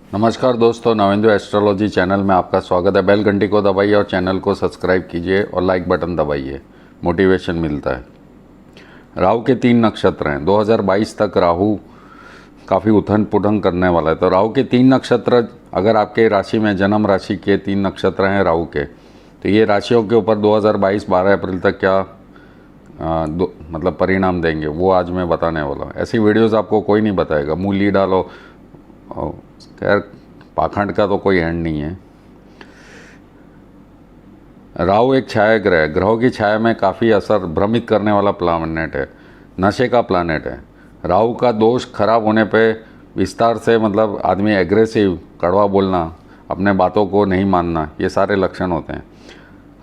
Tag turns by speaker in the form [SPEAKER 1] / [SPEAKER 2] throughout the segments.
[SPEAKER 1] नमस्कार दोस्तों, Navendra astrology channel में आपका स्वागत है। बेल घंटी को दबाइए और चैनल को सब्सक्राइब कीजिए और लाइक बटन दबाइए, मोटिवेशन मिलता है। राहु के 3 नक्षत्र हैं। 2022 तक राहु काफ़ी उथन पुथन करने वाला है। तो राहु के 3 नक्षत्र अगर आपके राशि में जन्म राशि के 3 नक्षत्र हैं राहु के, तो ये राशियों के ऊपर 2022 12 अप्रैल तक क्या मतलब परिणाम देंगे वो आज मैं बताने वाला हूँ। ऐसी वीडियोज़ आपको कोई नहीं बताएगा, मूली डालो। खैर, पाखंड का तो कोई एंड नहीं है। राहु एक छाया ग्रह है। ग्रहों की छाया में काफ़ी असर भ्रमित करने वाला प्लानेट है, नशे का प्लानेट है। राहु का दोष खराब होने पे विस्तार से मतलब आदमी एग्रेसिव, कड़वा बोलना, अपने बातों को नहीं मानना, ये सारे लक्षण होते हैं।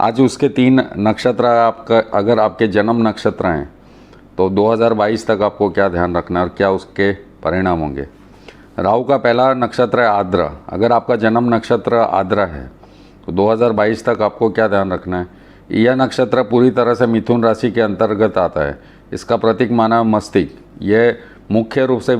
[SPEAKER 1] आज उसके 3 नक्षत्र आपका अगर आपके जन्म नक्षत्र हैं तो 2022 तक आपको क्या ध्यान रखना है और क्या उसके परिणाम होंगे। राहु का पहला नक्षत्र है आद्रा। अगर आपका जन्म नक्षत्र आद्रा है तो 2022 तक आपको क्या ध्यान रखना है। यह नक्षत्र पूरी तरह से मिथुन राशि के अंतर्गत आता है। इसका प्रतीक माना है मस्तिष्क। यह मुख्य रूप से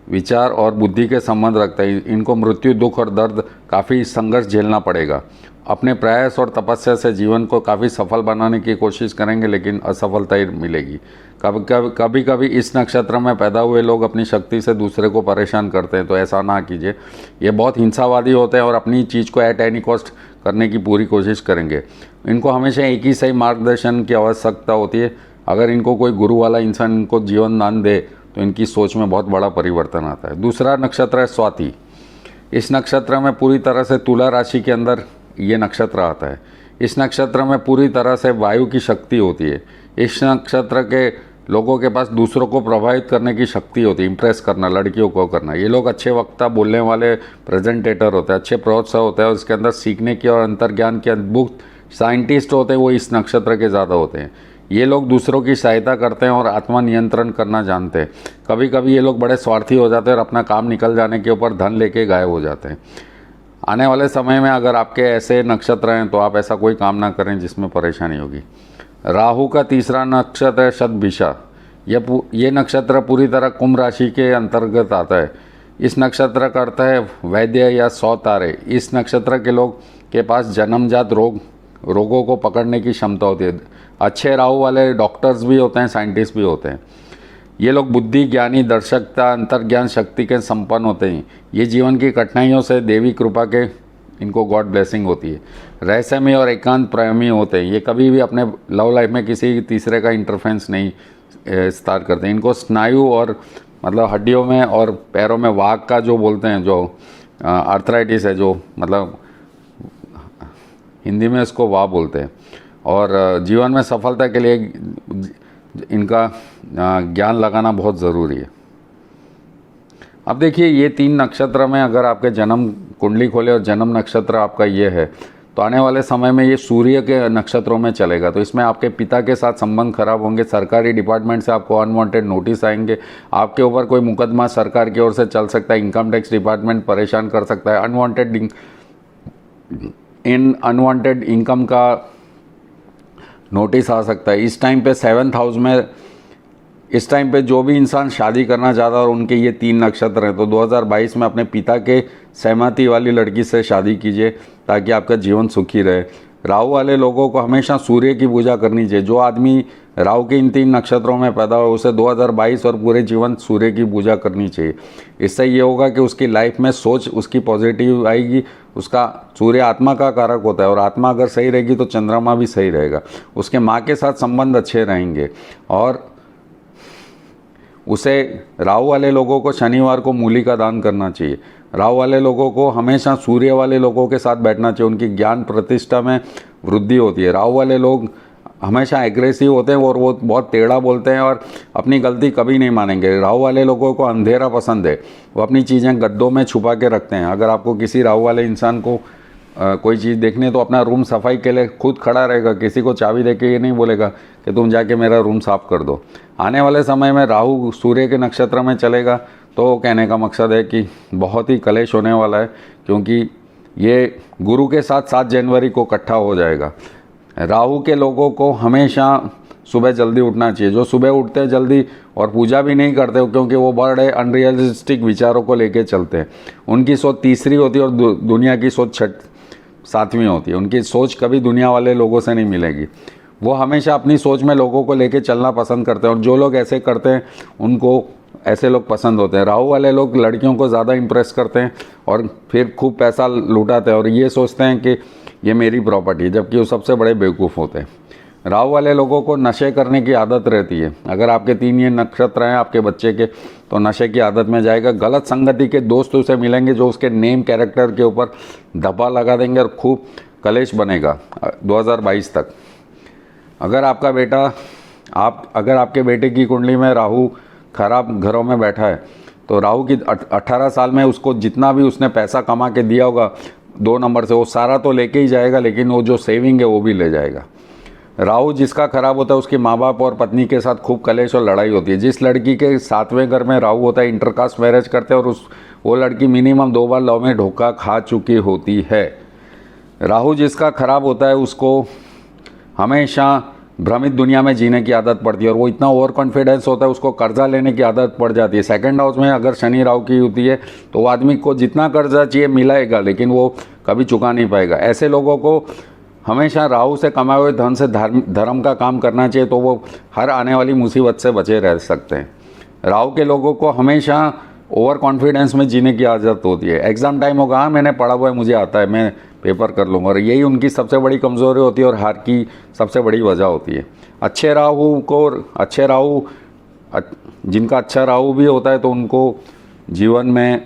[SPEAKER 1] विचार और बुद्धि के संबंध रखता है। इनको मृत्यु, दुख और दर्द, काफ़ी संघर्ष झेलना पड़ेगा। अपने प्रयास और तपस्या से जीवन को काफ़ी सफल बनाने की कोशिश करेंगे, लेकिन असफलता ही मिलेगी। कभी कभी इस नक्षत्र में पैदा हुए लोग अपनी शक्ति से दूसरे को परेशान करते हैं, तो ऐसा ना कीजिए। ये बहुत हिंसावादी होते हैं और अपनी चीज़ को एट एनी कॉस्ट करने की पूरी कोशिश करेंगे। इनको हमेशा एक ही सही मार्गदर्शन की आवश्यकता होती है। अगर इनको कोई गुरु वाला इंसान इनको जीवन दान दे तो इनकी सोच में बहुत बड़ा परिवर्तन आता है। दूसरा नक्षत्र है स्वाति। इस नक्षत्र में पूरी तरह से तुला राशि के अंदर ये नक्षत्र आता है। इस नक्षत्र में पूरी तरह से वायु की शक्ति होती है। इस नक्षत्र के लोगों के पास दूसरों को प्रभावित करने की शक्ति होती है, इंप्रेस करना, लड़कियों को करना। ये लोग अच्छे वक्ता, बोलने वाले प्रेजेंटेटर होते हैं, अच्छे प्रोत्साह होते हैं और इसके अंदर सीखने की और अंतर्ज्ञान के अद्भुत साइंटिस्ट होते हैं, वो इस नक्षत्र के ज़्यादा होते हैं। ये लोग दूसरों की सहायता करते हैं और आत्मा नियंत्रण करना जानते हैं। कभी कभी ये लोग बड़े स्वार्थी हो जाते हैं और अपना काम निकल जाने के ऊपर धन लेके गायब हो जाते हैं। आने वाले समय में अगर आपके ऐसे नक्षत्र हैं तो आप ऐसा कोई काम ना करें जिसमें परेशानी होगी। राहु का तीसरा नक्षत्र है शतभिषा। ये नक्षत्र पूरी तरह कुंभ राशि के अंतर्गत आता है। इस नक्षत्र का अर्थ है वैद्य या 100 तारे। इस नक्षत्र के लोग के पास जन्मजात रोगों को पकड़ने की क्षमता होती है। अच्छे राहु वाले डॉक्टर्स भी होते हैं, साइंटिस्ट भी होते हैं। ये लोग बुद्धि, ज्ञानी, दर्शकता, अंतर्ज्ञान शक्ति के संपन्न होते हैं। ये जीवन की कठिनाइयों से देवी कृपा के इनको गॉड ब्लेसिंग होती है। रहस्यमय और एकांत प्रेमी होते हैं। ये कभी भी अपने लव लाइफ में किसी तीसरे का इंटरफेरेंस नहीं स्टार्ट करते। इनको स्नायु और मतलब हड्डियों में और पैरों में वाग का जो बोलते हैं, जो आर्थराइटिस है, जो मतलब हिंदी में इसको वाह बोलते हैं। और जीवन में सफलता के लिए इनका ज्ञान लगाना बहुत ज़रूरी है। अब देखिए, ये 3 नक्षत्र में अगर आपके जन्म कुंडली खोले और जन्म नक्षत्र आपका ये है तो आने वाले समय में ये सूर्य के नक्षत्रों में चलेगा। तो इसमें आपके पिता के साथ संबंध खराब होंगे। सरकारी डिपार्टमेंट से आपको अनवांटेड नोटिस आएंगे। आपके ऊपर कोई मुकदमा सरकार की ओर से चल सकता है। इनकम टैक्स डिपार्टमेंट परेशान कर सकता है। अनवांटेड इनकम का नोटिस आ सकता है। इस टाइम पे 7th हाउस में, इस टाइम पे जो भी इंसान शादी करना चाहता है और उनके ये 3 नक्षत्र हैं तो 2022 में अपने पिता के सहमति वाली लड़की से शादी कीजिए ताकि आपका जीवन सुखी रहे। राहु वाले लोगों को हमेशा सूर्य की पूजा करनी चाहिए। जो आदमी राहु के इन 3 नक्षत्रों में पैदा हो उसे 2022 और पूरे जीवन सूर्य की पूजा करनी चाहिए। इससे ये होगा कि उसकी लाइफ में सोच उसकी पॉजिटिव आएगी। उसका सूर्य आत्मा का कारक होता है और आत्मा अगर सही रहेगी तो चंद्रमा भी सही रहेगा। उसके माँ के साथ संबंध अच्छे रहेंगे। और उसे राहु वाले लोगों को शनिवार को मूली का दान करना चाहिए। राहु वाले लोगों को हमेशा सूर्य वाले लोगों के साथ बैठना चाहिए। उनकी ज्ञान प्रतिष्ठा में वृद्धि होती है। राहु वाले लोग हमेशा एग्रेसिव होते हैं और वो बहुत टेढ़ा बोलते हैं और अपनी गलती कभी नहीं मानेंगे। राहु वाले लोगों को अंधेरा पसंद है। वो अपनी चीज़ें गद्दों में छुपा के रखते हैं। अगर आपको किसी राहु वाले इंसान को कोई चीज़ देखनी है तो अपना रूम सफाई के लिए खुद खड़ा रहेगा। किसी को चाबी देके ये नहीं बोलेगा कि तुम जाके मेरा रूम साफ कर दो। आने वाले समय में राहु सूर्य के नक्षत्र में चलेगा तो कहने का मकसद है कि बहुत ही कलेश होने वाला है, क्योंकि ये गुरु के साथ 7 जनवरी को इकट्ठा हो जाएगा। राहु के लोगों को हमेशा सुबह जल्दी उठना चाहिए। जो सुबह उठते हैं जल्दी और पूजा भी नहीं करते क्योंकि वो बड़े अनरियलिस्टिक विचारों को लेके चलते हैं। उनकी सोच तीसरी होती है और दुनिया की सोच सातवीं होती है। उनकी सोच कभी दुनिया वाले लोगों से नहीं मिलेगी। वो हमेशा अपनी सोच में लोगों को लेके चलना पसंद करते हैं और जो लोग ऐसे करते हैं उनको ऐसे लोग पसंद होते हैं। राहु वाले लोग लड़कियों को ज़्यादा इम्प्रेस करते हैं और फिर खूब पैसा लुटाते हैं और ये सोचते हैं कि ये मेरी प्रॉपर्टी है, जबकि वो सबसे बड़े बेवकूफ़ होते हैं। राहु वाले लोगों को नशे करने की आदत रहती है। अगर आपके 3 ये नक्षत्र हैं आपके बच्चे के, तो नशे की आदत में जाएगा। गलत संगति के दोस्त उसे मिलेंगे जो उसके नेम कैरेक्टर के ऊपर धब्बा लगा देंगे और खूब कलेश बनेगा 2022 तक। अगर आपके बेटे की कुंडली में राहु खराब घरों में बैठा है तो राहु की 18 साल में उसको जितना भी उसने पैसा कमा के दिया होगा 2 नंबर से, वो सारा तो लेके ही जाएगा, लेकिन वो जो सेविंग है वो भी ले जाएगा। राहु जिसका खराब होता है उसके माँ बाप और पत्नी के साथ खूब कलेश और लड़ाई होती है। जिस लड़की के 7वें घर में राहु होता है, इंटरकास्ट मैरिज करते हैं और वो लड़की मिनिमम 2 बार लव में धोखा खा चुकी होती है। राहु जिसका खराब होता है उसको हमेशा भ्रमित दुनिया में जीने की आदत पड़ती है और वो इतना ओवर कॉन्फिडेंस होता है उसको कर्जा लेने की आदत पड़ जाती है। 2nd हाउस में अगर शनि राहु की होती है तो वो आदमी को जितना कर्जा चाहिए मिलाएगा, लेकिन वो कभी चुका नहीं पाएगा। ऐसे लोगों को हमेशा राहु से कमाए हुए धन से धर्म का काम करना चाहिए, तो वो हर आने वाली मुसीबत से बचे रह सकते हैं। राहु के लोगों को हमेशा ओवर कॉन्फिडेंस में जीने की आदत होती है। एग्ज़ाम टाइम होगा, हाँ मैंने पढ़ा हुआ है, मुझे आता है, मैं पेपर कर लूँगा, और यही उनकी सबसे बड़ी कमज़ोरी होती है और हार की सबसे बड़ी वजह होती है। जिनका अच्छा राहु भी होता है तो उनको जीवन में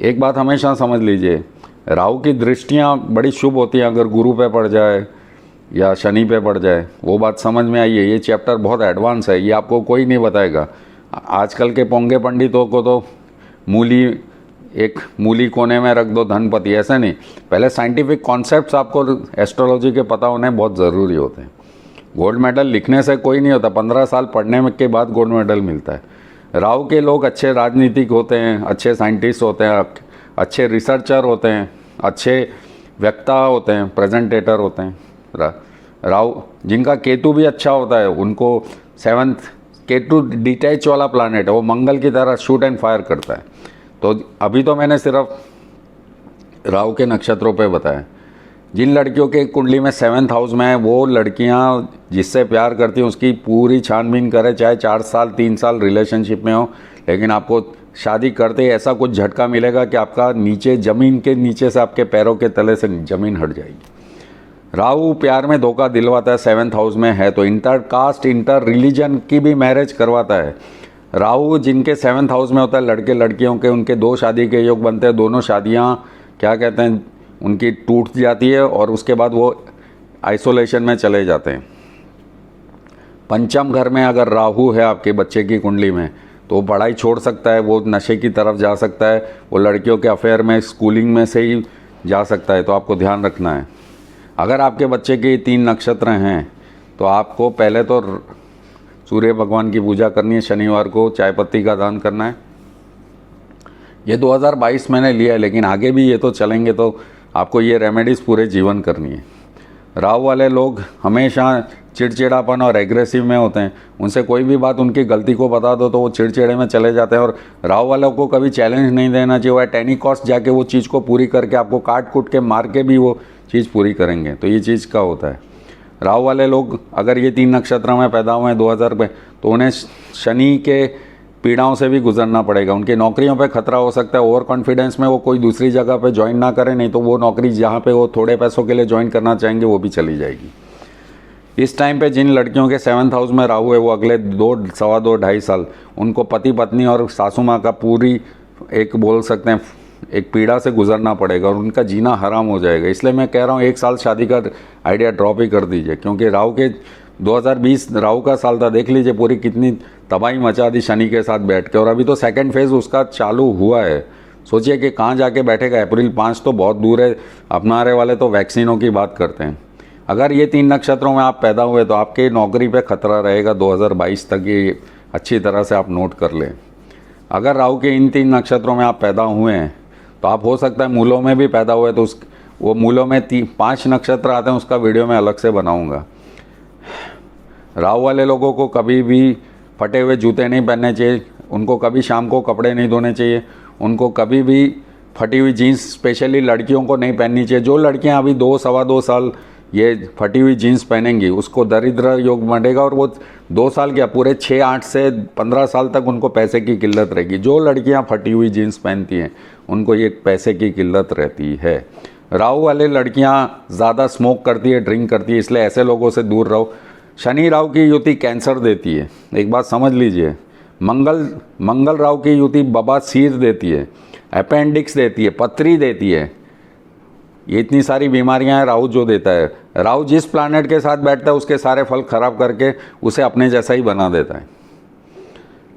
[SPEAKER 1] एक बात हमेशा समझ लीजिए, राहु की दृष्टियाँ बड़ी शुभ होती हैं। अगर गुरु पे पड़ जाए या शनि पे पड़ जाए, वो बात समझ में आई है। ये चैप्टर बहुत एडवांस है, ये आपको कोई नहीं बताएगा। आजकल के पोंगे पंडितों को तो मूली कोने में रख दो धनपति, ऐसा नहीं। पहले साइंटिफिक कॉन्सेप्ट्स आपको एस्ट्रोलॉजी के पता होने बहुत ज़रूरी होते हैं। गोल्ड मेडल लिखने से कोई नहीं होता, 15 साल पढ़ने के बाद गोल्ड मेडल मिलता है। राहु के लोग अच्छे राजनीतिक होते हैं, अच्छे साइंटिस्ट होते हैं, अच्छे रिसर्चर होते हैं, अच्छे वक्ता होते हैं, प्रेजेंटेटर होते हैं। राहु जिनका केतु भी अच्छा होता है उनको 7th केतु डिटैच वाला प्लैनेट है, वो मंगल की तरह शूट एंड फायर करता है। तो अभी तो मैंने सिर्फ राहु के नक्षत्रों पे बताया। जिन लड़कियों के कुंडली में 7th हाउस में है वो लड़कियां जिससे प्यार करती हैं उसकी पूरी छानबीन करें, चाहे 4 साल 3 साल रिलेशनशिप में हो, लेकिन आपको शादी करते ही ऐसा कुछ झटका मिलेगा कि आपका नीचे ज़मीन के नीचे से आपके पैरों के तले से ज़मीन हट जाएगी। राहु प्यार में धोखा दिलवाता है, 7th हाउस में है तो इंटर कास्ट इंटर रिलीजन की भी मैरिज करवाता है। राहु जिनके 7th हाउस में होता है, लड़के लड़कियों के, उनके 2 शादी के योग बनते हैं। दोनों शादियां क्या कहते हैं उनकी टूट जाती है और उसके बाद वो आइसोलेशन में चले जाते हैं। 5th घर में अगर राहु है आपके बच्चे की कुंडली में तो वो पढ़ाई छोड़ सकता है, वो नशे की तरफ जा सकता है, वो लड़कियों के अफेयर में स्कूलिंग में से ही जा सकता है। तो आपको ध्यान रखना है। अगर आपके बच्चे के 3 नक्षत्र हैं तो आपको पहले तो सूर्य भगवान की पूजा करनी है, शनिवार को चाय पत्ती का दान करना है। ये 2022 मैंने लिया है, लेकिन आगे भी ये तो चलेंगे तो आपको ये रेमेडीज़ पूरे जीवन करनी है। राहु वाले लोग हमेशा चिड़चिड़ापन और एग्रेसिव में होते हैं। उनसे कोई भी बात उनकी गलती को बता दो तो वो चिड़चिड़े में चले जाते हैं। और राहु वालों को कभी चैलेंज नहीं देना चाहिए, वह टेनी कॉस्ट जाके वो चीज़ को पूरी करके आपको काट कूट के मार के भी वो चीज़ पूरी करेंगे। तो ये चीज़ का होता है। राहु वाले लोग अगर ये 3 नक्षत्र में पैदा हुए हैं 2000 पे तो उन्हें शनि के पीड़ाओं से भी गुजरना पड़ेगा। उनकी नौकरियों पे खतरा हो सकता है। ओवर कॉन्फिडेंस में वो कोई दूसरी जगह पे ज्वाइन ना करें, नहीं तो वो नौकरी जहाँ पे वो थोड़े पैसों के लिए ज्वाइन करना चाहेंगे वो भी चली जाएगी। इस टाइम पे जिन लड़कियों के 7th हाउस में राहु है वो अगले 2.5 साल उनको पति पत्नी और सासू माँ का पूरी एक बोल सकते हैं एक पीड़ा से गुजरना पड़ेगा और उनका जीना हराम हो जाएगा। इसलिए मैं कह रहा हूँ 1 साल शादी का आइडिया ड्रॉप ही कर दीजिए, क्योंकि राहु के 2020 राहु का साल था। देख लीजिए पूरी कितनी तबाही मचा दी शनि के साथ बैठ के, और अभी तो 2nd फेज़ उसका चालू हुआ है। सोचिए कि कहाँ जाके बैठेगा। अप्रैल 5 तो बहुत दूर है। अपनाने वाले तो वैक्सीनों की बात करते हैं। अगर ये 3 नक्षत्रों में आप पैदा हुए तो आपके नौकरी पे खतरा रहेगा 2022 तक। ये अच्छी तरह से आप नोट कर लें। अगर राहु के इन 3 नक्षत्रों में आप पैदा हुए हैं तो आप हो सकता है मूलों में भी पैदा हुए तो वो मूलों में 5 नक्षत्र आते हैं, उसका वीडियो मैं अलग से बनाऊंगा। राहु वाले लोगों को कभी भी फटे हुए जूते नहीं पहनने चाहिए, उनको कभी शाम को कपड़े नहीं धोने चाहिए, उनको कभी भी फटी हुई जीन्स स्पेशली लड़कियों को नहीं पहननी चाहिए। जो लड़कियां अभी 2 सवा 2 साल ये फटी हुई जीन्स पहनेंगी उसको दरिद्र योग बढ़ेगा, और वो 2 साल क्या पूरे 6, 8 से 15 साल तक उनको पैसे की किल्लत रहेगी। जो लड़कियां फटी हुई जीन्स पहनती हैं उनको ये पैसे की किल्लत रहती है। राहु वाले लड़कियां ज़्यादा स्मोक करती है, ड्रिंक करती है, इसलिए ऐसे लोगों से दूर रहो। शनि राहु की युति कैंसर देती है, एक बात समझ लीजिए। मंगल राहु की युति बवासीर देती है, अपेंडिक्स देती है, पथरी देती है। ये इतनी सारी बीमारियां हैं राहु जो देता है। राहु जिस प्लैनेट के साथ बैठता है उसके सारे फल खराब करके उसे अपने जैसा ही बना देता है।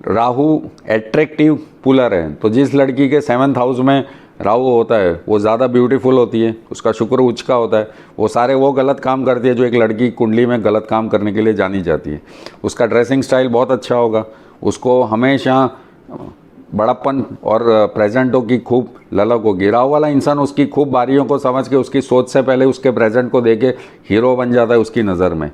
[SPEAKER 1] राहु एट्रैक्टिव पुलर है, तो जिस लड़की के 7th हाउस में राहु होता है वो ज़्यादा ब्यूटीफुल होती है, उसका शुक्र उच्च का होता है। वो सारे वो गलत काम करती है जो एक लड़की कुंडली में गलत काम करने के लिए जानी जाती है। उसका ड्रेसिंग स्टाइल बहुत अच्छा होगा, उसको हमेशा बड़प्पन और प्रेजेंटों की खूब ललक होगी। राहु वाला इंसान उसकी खूब बारियों को समझ के उसकी सोच से पहले उसके प्रेजेंट को देके हीरो बन जाता है उसकी नज़र में।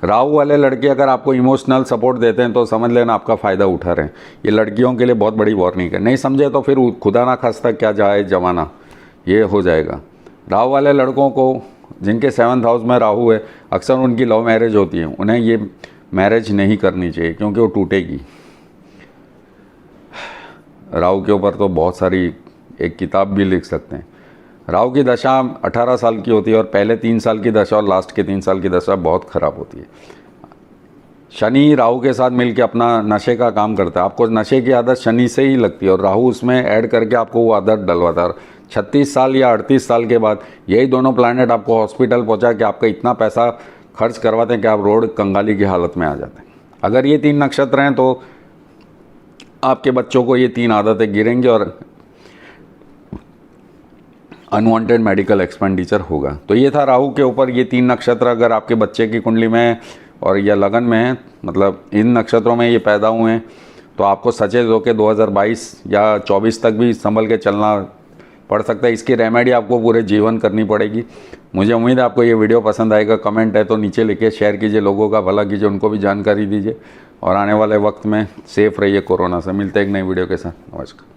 [SPEAKER 1] राहु वाले लड़के अगर आपको इमोशनल सपोर्ट देते हैं तो समझ लेना आपका फ़ायदा उठा रहे हैं। ये लड़कियों के लिए बहुत बड़ी वार्निंग है, नहीं समझे तो फिर खुदा ना खास्ता क्या जाए जमाना, ये हो जाएगा। राहु वाले लड़कों को जिनके 7th हाउस में राहु है अक्सर उनकी लव मैरिज होती है, उन्हें ये मैरिज नहीं करनी चाहिए क्योंकि वो टूटेगी। राहु के ऊपर तो बहुत सारी एक किताब भी लिख सकते हैं। राहु की दशा 18 साल की होती है और पहले 3 साल की दशा और लास्ट के 3 साल की दशा बहुत ख़राब होती है। शनि राहु के साथ मिलकर अपना नशे का काम करता है, आपको नशे की आदत शनि से ही लगती है और राहु उसमें ऐड करके आपको वो आदत डलवाता है। 36 साल या 38 साल के बाद यही दोनों प्लैनेट आपको हॉस्पिटल पहुँचा के आपका इतना पैसा खर्च करवाते हैं कि आप रोड कंगाली की हालत में आ जाते हैं। अगर ये 3 नक्षत्र हैं तो आपके बच्चों को ये 3 आदतें गिरेंगी और अनवांटेड मेडिकल एक्सपेंडिचर होगा। तो ये था राहु के ऊपर ये 3 नक्षत्र अगर आपके बच्चे की कुंडली में है और या लगन में है, मतलब इन नक्षत्रों में ये पैदा हुए हैं, तो आपको सचेत होकर 2022 या 24 तक भी संभल के चलना पड़ सकता है। इसकी रेमेडी आपको पूरे जीवन करनी पड़ेगी। मुझे उम्मीद है आपको ये वीडियो पसंद आएगा। कमेंट है तो नीचे लिखिए, शेयर कीजिए, लोगों का भला कीजिए, उनको भी जानकारी दीजिए और आने वाले वक्त में सेफ रहिए कोरोना से। मिलते हैं एक नई वीडियो के साथ। नमस्कार।